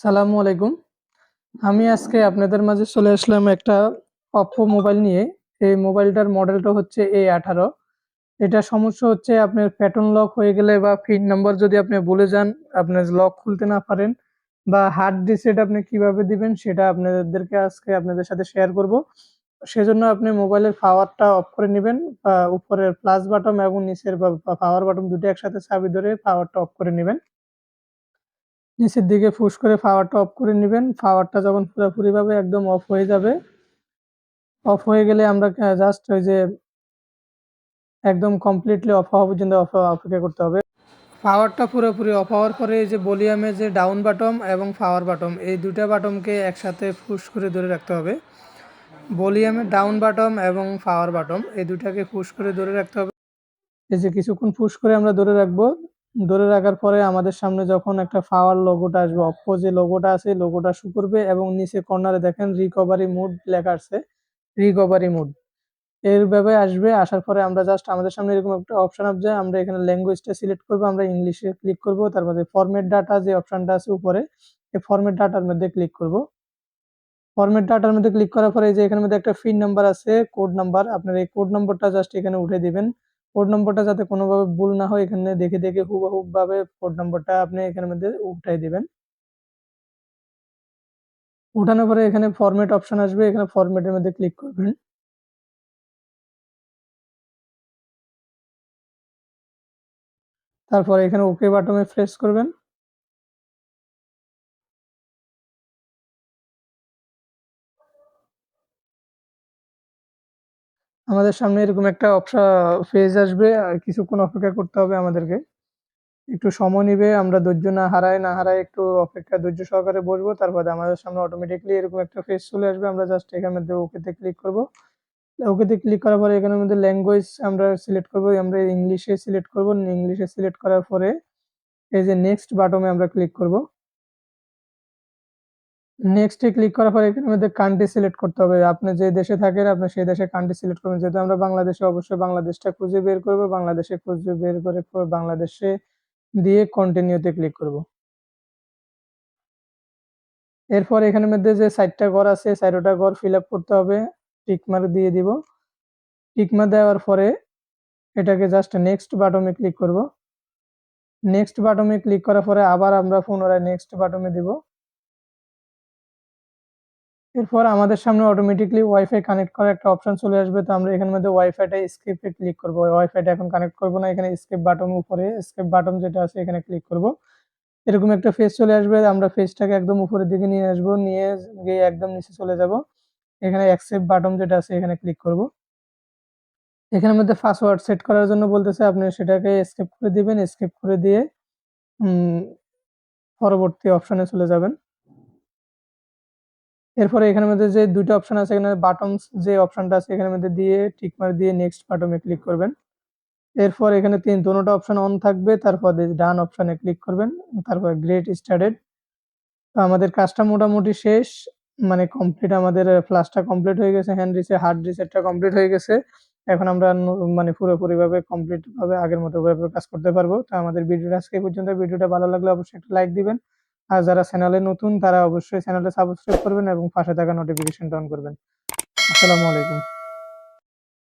সালামু আলাইকুম। আমি আজকে আপনাদের মাঝে চলে আসলাম একটা oppo মোবাইল নিয়ে। এই মোবাইলটার মডেলটা হচ্ছে a18। এটা সমস্যা হচ্ছে আপনার প্যাটার্ন লক হয়ে গেলে বা পিন নাম্বার যদি আপনি ভুলে যান, আপনার লক খুলতে না পারেন বা হার্ড রিসেট আপনি কিভাবে দিবেন সেটা আপনাদেরকে আজকে আপনাদের সাথে শেয়ার করব। সেজন্য আপনি মোবাইলের পাওয়ারটা অফ করে নিবেন, উপরের প্লাস বাটন এবং নিচের পাওয়ার বাটন দুটো একসাথে চাবি ধরে পাওয়ারটা অফ করে নিবেন। নিচের দিকে পুশ করে পাওয়ারটা অফ করে নিবেন। পাওয়ারটা যখন পুরোপুরিভাবে একদম অফ হয়ে যাবে, অফ হয়ে গেলে আমরা জাস্ট ওই যে একদম কমপ্লিটলি অফ হওয়া পর্যন্ত অপেক্ষা করতে হবে। পাওয়ারটা পুরোপুরি অফ হওয়ার পরে এই যে ভলিউমে যে ডাউন বাটন এবং পাওয়ার বাটন এই দুটা বাটনকে একসাথে পুশ করে ধরে রাখতে হবে। ভলিউমে ডাউন বাটন এবং পাওয়ার বাটন এই দুটাকে পুশ করে ধরে রাখতে হবে। এই যে কিছুক্ষণ পুশ করে আমরা ধরে রাখবো। ধরে রাখার পরে আমাদের সামনে যখন একটা পাওয়ার লোগোটা আসবে, অপ্পো যে লোগোটা আছে লোগোটা শো করবে এবং নিচে কর্নারে দেখেন রিকভারি মোড লেখা আছে, রিকভারি মোড এইভাবে আসবে। আসার পরে আমরা জাস্ট আমাদের সামনে এরকম একটা অপশন আসবে, আমরা এখানে ল্যাঙ্গুয়েজটা সিলেক্ট করবো, আমরা ইংলিশে ক্লিক করব। তারপরে ফরম্যাট ডাটা যে অপশনটা আছে উপরে, এই ফরম্যাট ডাটার মধ্যে ক্লিক করব। ফরম্যাট ডাটার মধ্যে ক্লিক করার পরে এই যে এখানের মধ্যে একটা পিন নাম্বার আছে, কোড নাম্বার, আপনার এই কোড নম্বরটা জাস্ট এখানে উঠে দিবেন। কোড নম্বরটা যাতে কোনোভাবে ভুল না হয়, এখানে দেখে দেখে হুবহুব ভাবে কোড নম্বরটা আপনি এখানের মধ্যে উঠাই দিবেন। উঠানোর পরে এখানে ফরম্যাট অপশন আসবে, এখানে ফরম্যাটের মধ্যে ক্লিক করবেন। তারপর এখানে ওকে বাটনে প্রেস করবেন। আমাদের সামনে এরকম একটা পেজ আসবে, আর কিছুক্ষণ অপেক্ষা করতে হবে আমাদেরকে। একটু সময় নিবে, আমরা ধৈর্য না হারায় একটু অপেক্ষা ধৈর্য সহকারে বসবো। তারপরে আমাদের সামনে অটোমেটিকলি এরকম একটা পেজ চলে আসবে, আমরা জাস্ট এখানের মধ্যে ওকেতে ক্লিক করব। ওকেতে ক্লিক করার পরে এখানের মধ্যে ল্যাঙ্গুয়েজ আমরা সিলেক্ট করব, আমরা ইংলিশে সিলেক্ট করব। ইংলিশে সিলেক্ট করার পরে এই যে নেক্সট বাটনে আমরা ক্লিক করব। নেক্সটে ক্লিক করার পরে এখানের মধ্যে কান্ট্রি সিলেক্ট করতে হবে। আপনি যে দেশে থাকেন আপনি সেই দেশের কান্ট্রি সিলেক্ট করবেন। যেহেতু আমরা বাংলাদেশে, অবশ্যই বাংলাদেশটা খুঁজে বের করব। বাংলাদেশে খুঁজে বের করে বাংলাদেশে দিয়ে কন্টিনিউতে ক্লিক করব। এরপর এখানের মধ্যে যে 4টা ঘর আছে 4টা ঘর ফিল আপ করতে হবে, টিক মার্ক দিয়ে দিব। টিক মার্ক দেওয়ার পরে এটাকে জাস্ট নেক্সট বাটনে ক্লিক করব। নেক্সট বাটনে ক্লিক করার পরে আবার আমরা পুনরায় নেক্সট বাটনে দিব। এরপর আমাদের সামনে অটোমেটিকলি ওয়াইফাই কানেক্ট করার একটা অপশন চলে আসবে, তো আমরা এখানের মধ্যে ওয়াইফাইটা স্কিপে ক্লিক করব। ওয়াইফাইটা এখন কানেক্ট করব না, এখানে স্কিপ বাটন উপরে স্কিপ বাটন যেটা আছে এখানে ক্লিক করব। এরকম একটা ফেজ চলে আসবে, আমরা ফেজটাকে একদম উপরের দিকে নিয়ে আসব, নিয়ে গিয়ে একদম নিচে চলে যাব। এখানে অ্যাকসেপ্ট বাটন যেটা আছে এখানে ক্লিক করব। এখানের মধ্যে পাসওয়ার্ড সেট করার জন্য বলতেছে, আপনি সেটাকে এস্কেপ করে দিবেন। এস্কেপ করে দিয়ে পরবর্তী অপশনে চলে যাবেন। এরপরে এখানের মধ্যে যে 2টা অপশন আছে এখানে বাটনস যে অপশনটা আছে এখানের মধ্যে দিয়ে টিক মার্ক দিয়ে নেক্সট বাটনে ক্লিক করবেন। এরপর এখানে দোনোটা অপশন অন থাকবে, তারপর ডান অপশনে ক্লিক করবেন। তারপর গ্রেট স্টার্টেড। তো আমাদের কাজটা মোটামুটি শেষ, মানে কমপ্লিট। আমাদের ফ্লাশটা কমপ্লিট হয়ে গেছে, হ্যান্ড রিসেট হার্ড রিসেটটা কমপ্লিট হয়ে গেছে। এখন আমরা মানে পুরোপুরিভাবে কমপ্লিট ভাবে আগের মতো ভাবে কাজ করতে পারবো। তো আমাদের ভিডিওটা আজকে এই পর্যন্ত। ভিডিওটা ভালো লাগলে অবশ্যই একটা লাইক দিবেন, আর যারা চ্যানেলে নতুন তারা অবশ্যই চ্যানেলটা সাবস্ক্রাইব করবেন এবং পাশে থাকা নোটিফিকেশনটা অন করবেন। আসসালামু আলাইকুম।